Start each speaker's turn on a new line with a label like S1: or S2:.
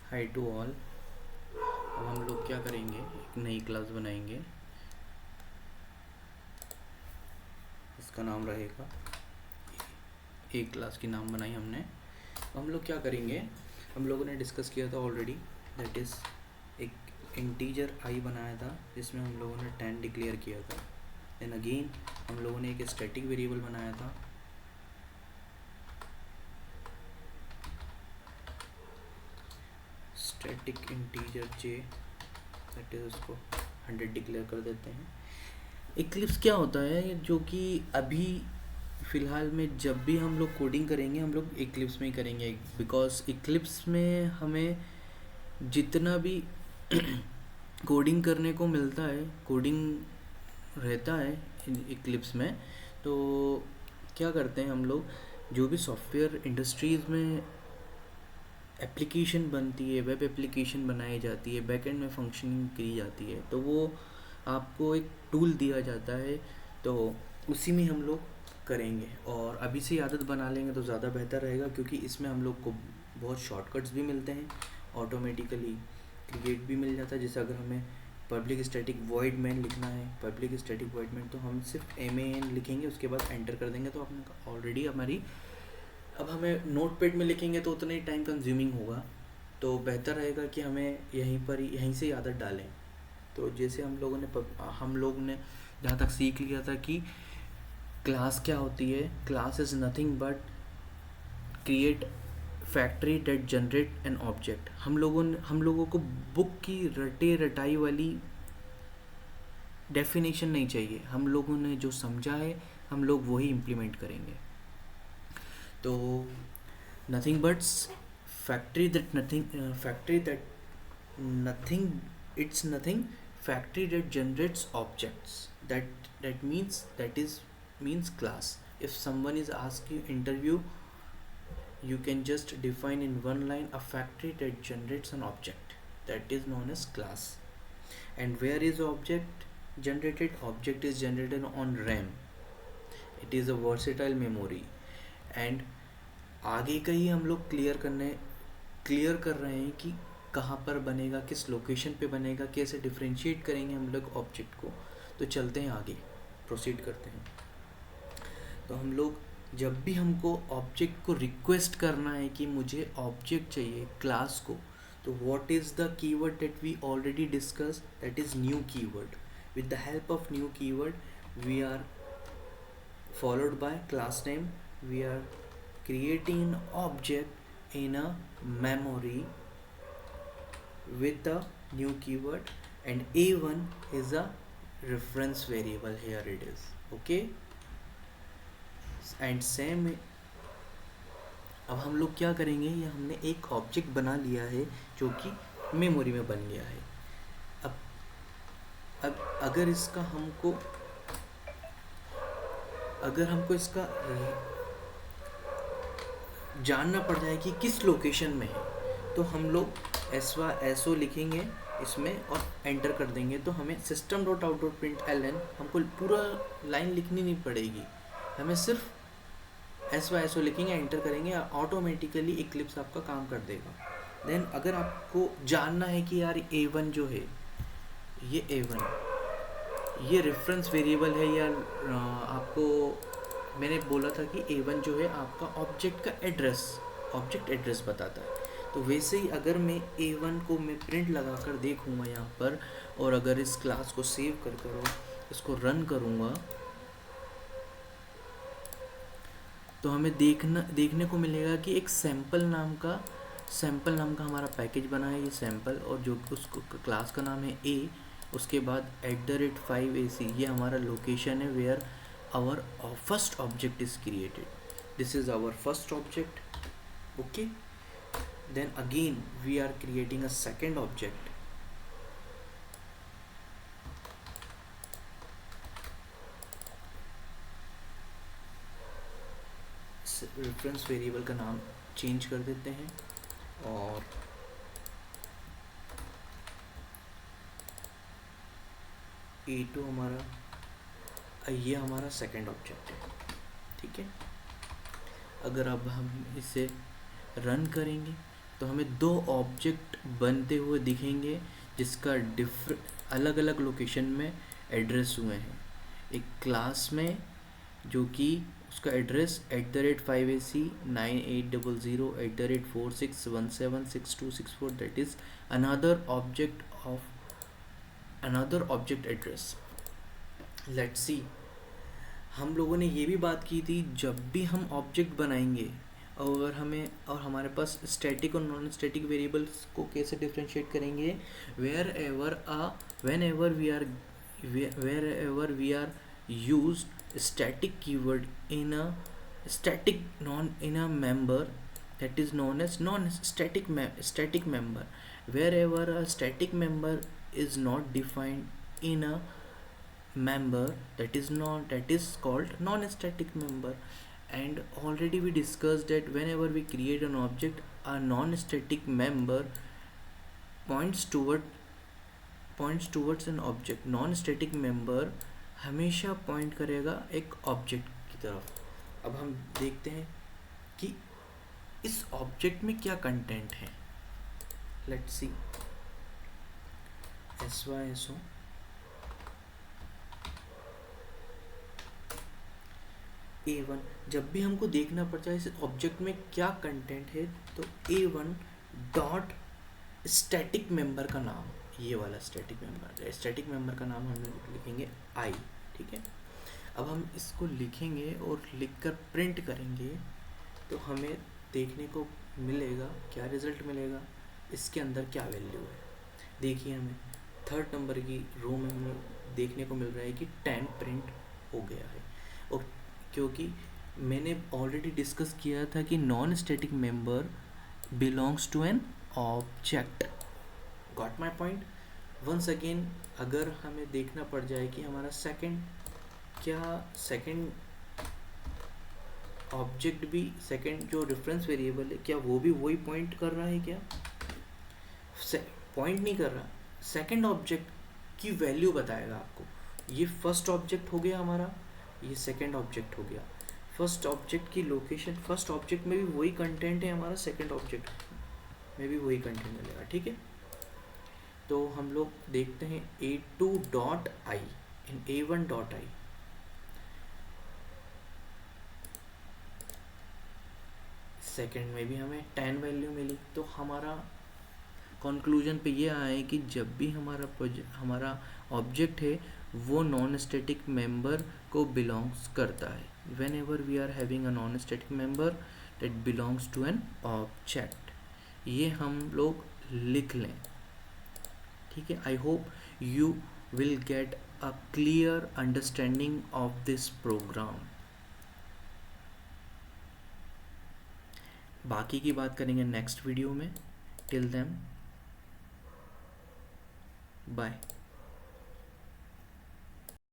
S1: High to all. अब हम लोग क्या करेंगे, एक नई क्लास बनाएंगे। इसका नाम रहेगा, एक क्लास की नाम बनाई हमने। हम लोग क्या करेंगे, हम लोगों ने डिस्कस किया था ऑलरेडी, दैट इज़ एक इंटीजर आई बनाया था जिसमें हम लोगों ने 10 डिक्लेयर किया था। देन अगेन हम लोगों ने एक स्टैटिक वेरिएबल बनाया था, static integer J, that is उसको 100 डिक्लेयर कर देते हैं। इक्लिप्स क्या होता है, जो कि अभी फ़िलहाल में जब भी हम लोग कोडिंग करेंगे हम लोग इक्लिप्स में ही करेंगे, बिकॉज इक्लिप्स में हमें जितना भी कोडिंग करने को मिलता है, कोडिंग रहता है इक्लिप्स में। तो क्या करते हैं हम लोग, जो भी सॉफ्टवेयर इंडस्ट्रीज़ में एप्लीकेशन बनती है, वेब एप्लीकेशन बनाई जाती है, बैकएंड में फंक्शनिंग की जाती है, तो वो आपको एक टूल दिया जाता है, तो उसी में हम लोग करेंगे। और अभी से आदत बना लेंगे तो ज़्यादा बेहतर रहेगा, क्योंकि इसमें हम लोग को बहुत शॉर्टकट्स भी मिलते हैं, ऑटोमेटिकली क्रिएट भी मिल जाता है। जैसे अगर हमें पब्लिक स्टैटिक वॉइड मेन लिखना है, पब्लिक स्टैटिक वॉइड मेन, तो हम सिर्फ MAN लिखेंगे, उसके बाद एंटर कर देंगे, तो अपने ऑलरेडी हमारी, अब हमें नोट पैड में लिखेंगे तो उतना ही टाइम कंज्यूमिंग होगा, तो बेहतर रहेगा कि हमें यहीं पर ही, यहीं से ही आदत डालें। तो जैसे हम लोग ने जहाँ तक सीख लिया था कि क्लास क्या होती है, class is nothing but create factory that generate an object. हम लोगों को बुक की रटे रटाई वाली डेफिनेशन नहीं चाहिए, हम लोगों ने जो समझा है हम लोग वही इम्प्लीमेंट करेंगे। तो nothing buts factory that nothing it's nothing factory that generates objects, that means class. If someone is asking you interview, you can just define in one line a factory that generates an object, that is known as class. And where is object generated? Object is generated on RAM. It is a versatile memory. And आगे का ही हम लोग clear कर रहे हैं कि कहाँ पर बनेगा, किस लोकेशन पे बनेगा, कैसे डिफ्रेंशिएट करेंगे हम लोग ऑब्जेक्ट को। तो चलते हैं आगे, प्रोसीड करते हैं। तो हम लोग जब भी हमको ऑब्जेक्ट को रिक्वेस्ट करना है कि मुझे ऑब्जेक्ट चाहिए क्लास को, तो what is the keyword that we already discuss, that is new keyword. With the help of new keyword we are followed by class name, we are creating an object in a memory with the new keyword, and a1 is a reference variable, here it is, okay. And same, अब हम लोग क्या करेंगे, ये हमने एक object बना लिया है जो कि मेमोरी में बन गया है। अब अगर हमको इसका जानना पड़ जाए कि किस लोकेशन में है, तो हम लोग SO लिखेंगे इसमें और एंटर कर देंगे, तो हमें system.out.println हमको पूरा लाइन लिखनी नहीं पड़ेगी, हमें सिर्फ SO लिखेंगे, एंटर करेंगे, ऑटोमेटिकली इक्लिप्स आपका काम कर देगा। देन अगर आपको जानना है कि यार A1 जो है, ये A1 ये रेफरेंस वेरिएबल है, या आपको मैंने बोला था कि A1 जो है आपका ऑब्जेक्ट एड्रेस बताता है। तो वैसे ही अगर मैं A1 को मैं प्रिंट लगा कर देखूँगा यहाँ पर, और अगर इस क्लास को सेव कर इसको रन करूँगा, तो हमें देखने को मिलेगा कि एक सैम्पल नाम का हमारा पैकेज बना है, ये सैम्पल, और जो उसको क्लास का नाम है A, उसके बाद @5ac, ये हमारा लोकेशन है where our first object is created. This is our first object, okay. Then again we are creating a second object, reference variable का नाम चेंज कर देते हैं, और A2 ये हमारा सेकेंड ऑब्जेक्ट है, ठीक है। अगर अब हम इसे रन करेंगे तो हमें दो ऑब्जेक्ट बनते हुए दिखेंगे जिसका अलग अलग लोकेशन में एड्रेस हुए हैं। एक क्लास में जो कि उसका address @5800 @46176264, that is another object address. Let's see, हम लोगों ने ये भी बात की थी, जब भी हम ऑब्जेक्ट बनाएंगे और हमारे पास स्टैटिक और नॉन स्टैटिक वेरिएबल्स को कैसे डिफ्रेंशिएट करेंगे, wherever we are use static keyword in a member, that is known as static member. Wherever a static member is not defined in a member, that is called non-static member. And already we discussed that whenever we create an object, a non-static member points towards an object. non-static member हमेशा point करेगा एक object की तरफ। अब हम देखते हैं कि इस ऑब्जेक्ट में क्या कंटेंट है। लेट्स सी, SYSO A1, जब भी हमको देखना पड़ता है इस ऑब्जेक्ट में क्या कंटेंट है, तो A1 डॉट स्टैटिक मेंबर का नाम, ये वाला स्टैटिक मेंबर का नाम हम लिखेंगे I, ठीक है। अब हम इसको लिखेंगे और लिखकर प्रिंट करेंगे तो हमें देखने को मिलेगा, क्या रिज़ल्ट मिलेगा, इसके अंदर क्या वैल्यू है। देखिए, हमें 3rd नंबर की रो में हमें देखने को मिल रहा है कि 10 प्रिंट हो गया है। और क्योंकि मैंने ऑलरेडी डिस्कस किया था कि non static member belongs to an object. Got my point. Once again, अगर हमें देखना पड़ जाए कि हमारा सेकंड ऑब्जेक्ट भी, सेकंड जो रेफरेंस वेरिएबल है, क्या वो भी वही पॉइंट कर रहा है, क्या पॉइंट नहीं कर रहा, सेकंड ऑब्जेक्ट की वैल्यू बताएगा आपको। ये फर्स्ट ऑब्जेक्ट हो गया हमारा, ये सेकंड ऑब्जेक्ट हो गया। फर्स्ट ऑब्जेक्ट की लोकेशन, फर्स्ट ऑब्जेक्ट में भी वही कंटेंट है हमारा, सेकंड ऑब्जेक्ट में भी वही कंटेंट मिलेगा, ठीक है। तो हम लोग देखते हैं A2 dot I in A1 dot I. Second में भी हमें 10 वैल्यू मिली। तो हमारा कंक्लूजन पे ये आया है कि जब भी हमारा ऑब्जेक्ट है वो नॉन स्टैटिक मेंबर को बिलोंग्स करता है। Whenever we are having a non static member that belongs to an object, ये हम लोग लिख लें, ठीक है। I hope you will get a clear understanding of this program. बाकी की बात करेंगे नेक्स्ट वीडियो में। Till then, bye.